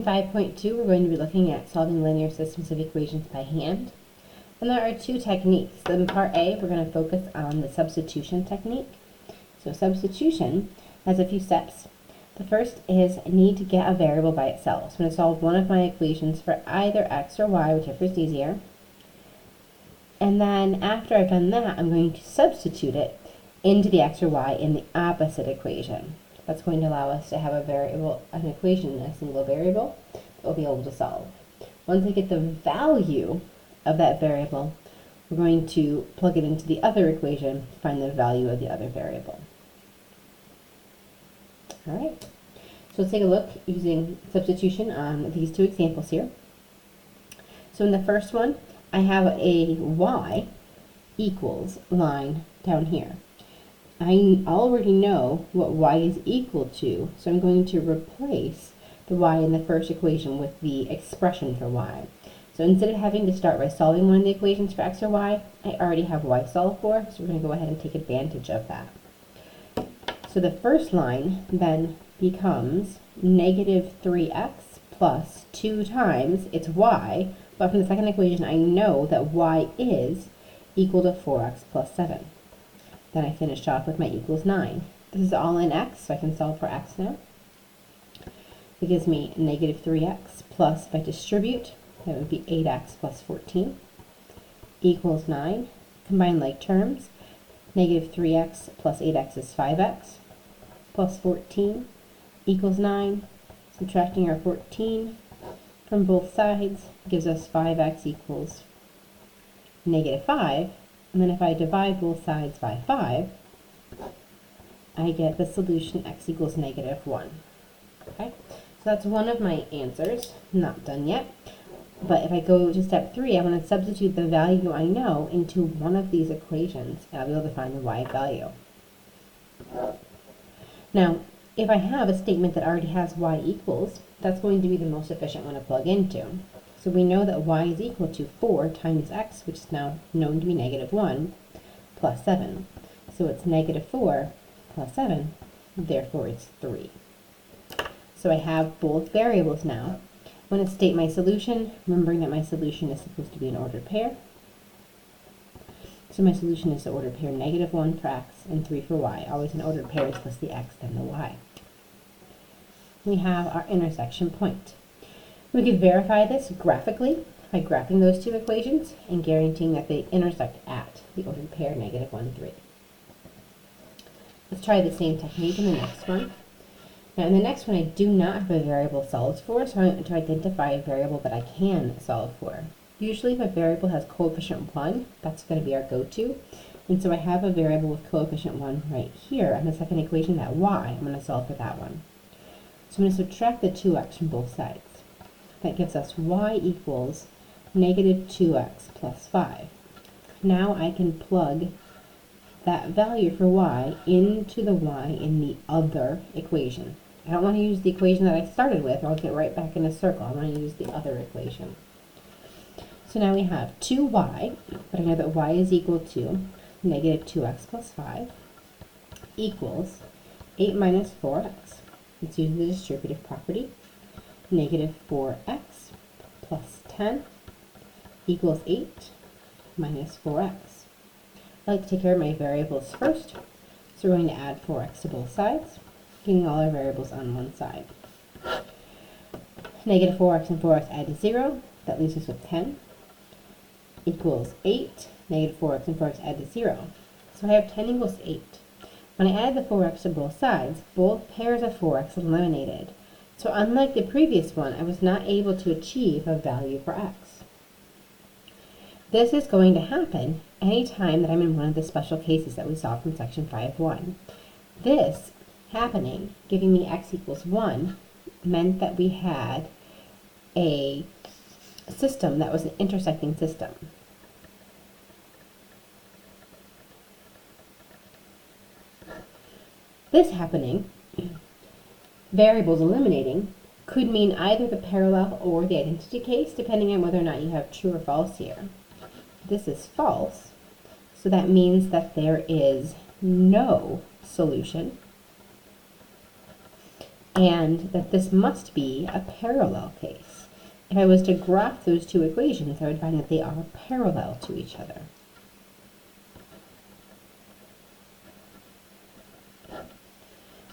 5.2, we're going to be looking at solving linear systems of equations by hand. And there are two techniques. In part A, we're going to focus on the substitution technique. So substitution has a few steps. The first is I need to get a variable by itself. So I'm going to solve one of my equations for either x or y, whichever is easier. And then after I've done that, I'm going to substitute it into the x or y in the opposite equation. That's going to allow us to have an equation in a single variable that we'll be able to solve. Once I get the value of that variable, we're going to plug it into the other equation to find the value of the other variable. All right, so let's take a look using substitution on these two examples here. So in the first one, I have a y equals line down here. I already know what y is equal to, so I'm going to replace the y in the first equation with the expression for y. So instead of having to start by solving one of the equations for x or y, I already have y solved for, so we're going to go ahead and take advantage of that. So the first line then becomes negative 3x plus 2 times its y, but from the second equation I know that y is equal to 4x plus 7. Then I finished off with my equals 9. This is all in x, so I can solve for x now. It gives me negative 3x plus, if I distribute, that would be 8x plus 14 equals 9. Combine like terms. Negative 3x plus 8x is 5x plus 14 equals 9. Subtracting our 14 from both sides gives us 5x equals negative 5. And then if I divide both sides by 5, I get the solution x equals negative 1. Okay, so that's one of my answers. Not done yet. But if I go to step 3, I want to substitute the value I know into one of these equations, and I'll be able to find the y value. Now, if I have a statement that already has y equals, that's going to be the most efficient one to plug into. So we know that y is equal to 4 times x, which is now known to be negative 1, plus 7. So it's negative 4 plus 7, therefore it's 3. So I have both variables now. I'm going to state my solution, remembering that my solution is supposed to be an ordered pair. So my solution is the ordered pair negative 1 for x and 3 for y. Always an ordered pair is plus the x, then the y. We have our intersection point. We could verify this graphically by graphing those two equations and guaranteeing that they intersect at the ordered pair negative 1, 3. Let's try the same technique in the next one. Now in the next one I do not have a variable solved for, so I'm going to identify a variable that I can solve for. Usually if a variable has coefficient 1, that's going to be our go-to. And so I have a variable with coefficient 1 right here on the second equation, that y. I'm going to solve for that one. So I'm going to subtract the 2x from both sides. That gives us y equals negative 2x plus 5. Now I can plug that value for y into the y in the other equation. I don't want to use the equation that I started with, or I'll get right back in a circle. I want to use the other equation. So now we have 2y, but I know that y is equal to negative 2x plus 5 equals 8 minus 4x. Let's use the distributive property. Negative 4x plus 10 equals 8 minus 4x. I like to take care of my variables first, so we're going to add 4x to both sides, getting all our variables on one side. Negative 4x and 4x add to 0, that leaves us with 10, equals 8, negative 4x and 4x add to 0. So I have 10 equals 8. When I add the 4x to both sides, both pairs of 4x eliminated. So unlike the previous one, I was not able to achieve a value for x. This is going to happen anytime that I'm in one of the special cases that we saw from section 5.1. This happening, giving me x equals 1, meant that we had a system that was an intersecting system. This happening, variables eliminating, could mean either the parallel or the identity case, depending on whether or not you have true or false here. This is false, so that means that there is no solution. and that this must be a parallel case. If I was to graph those two equations, I would find that they are parallel to each other.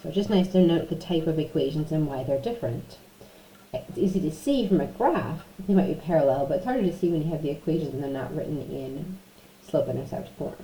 So just nice to note the type of equations and why they're different. It's easy to see from a graph, they might be parallel, but it's harder to see when you have the equations and they're not written in slope-intercept form.